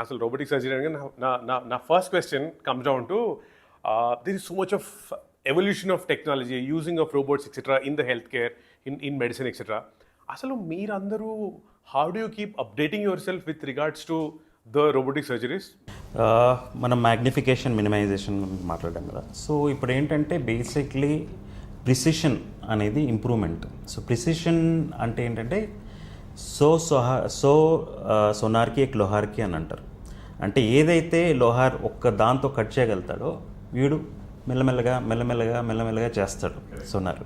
అసలు robotic surgery అనగా నా first question comes down to there is so much of evolution of technology using of robots etcetera in the health care in medicine etcetera. అసలు మీరందరూ how do you keep updating your self with regards to the robotic surgeries? మనం magnification minimisation మాట్లాడాం కదా. So ఇప్పుడు ఏంటంటే basically precision అనేది improvement. So precision అంటే ఏంటంటే సోనార్కి ఎక్ లోహార్కి అని అంటారు. అంటే ఏదైతే లోహార్ ఒక్క దాంతో కట్ చేయగలుగుతాడో వీడు మెల్లమెల్లగా చేస్తాడు సోనార్.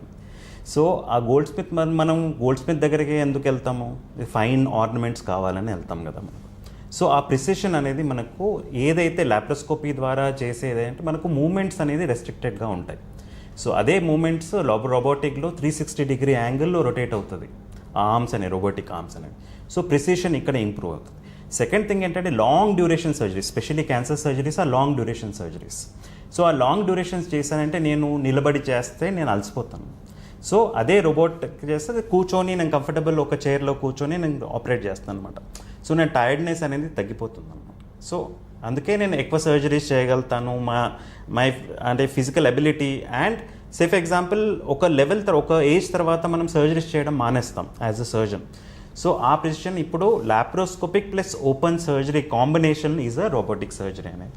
సో ఆ గోల్డ్ స్మిత్ మనం గోల్డ్ స్మిత్ దగ్గరికి ఎందుకు వెళ్తాము? ఫైన్ ఆర్నమెంట్స్ కావాలని వెళ్తాం కదా మనం. సో ఆ ప్రిసిషన్ అనేది మనకు ఏదైతే లాప్రోస్కోపీ ద్వారా చేసేదంటే మనకు మూమెంట్స్ అనేది రెస్ట్రిక్టెడ్గా ఉంటాయి. సో అదే మూమెంట్స్ రోబోటిక్లో 360 డిగ్రీ యాంగిల్లో రొటేట్ అవుతుంది ఆర్మ్స్ అనేవి, రోబోటిక్ ఆర్మ్స్ అనేవి. సో ప్రిసిషన్ ఇక్కడ ఇంప్రూవ్ అవుతుంది. సెకండ్ థింగ్ ఏంటంటే long duration surgeries, specially cancer surgeries ఆ లాంగ్ డ్యూరేషన్ సర్జరీస్. సో ఆ లాంగ్ డ్యూరేషన్స్ చేశానంటే నేను నిలబడి చేస్తే నేను అలసిపోతాను. సో అదే రోబోటిక్ చేస్తే కూర్చొని నేను కంఫర్టబుల్ ఒక చైర్లో కూర్చొని నేను ఆపరేట్ చేస్తాను అనమాట. సో నేను టైర్డ్నెస్ అనేది తగ్గిపోతుంది అనమాట. సో అందుకే నేను ఎక్కువ సర్జరీస్ చేయగలుగుతాను. మై అంటే physical ability and safe example ఒక లెవెల్ ఒక ఏజ్ తర్వాత మనం సర్జరీస్ చేయడం మానేస్తాం యాజ్ అ సర్జన్. సో ఆ ప్రిసిషన్ ఇప్పుడు laparoscopic plus open surgery combination is a robotic surgery అనేది.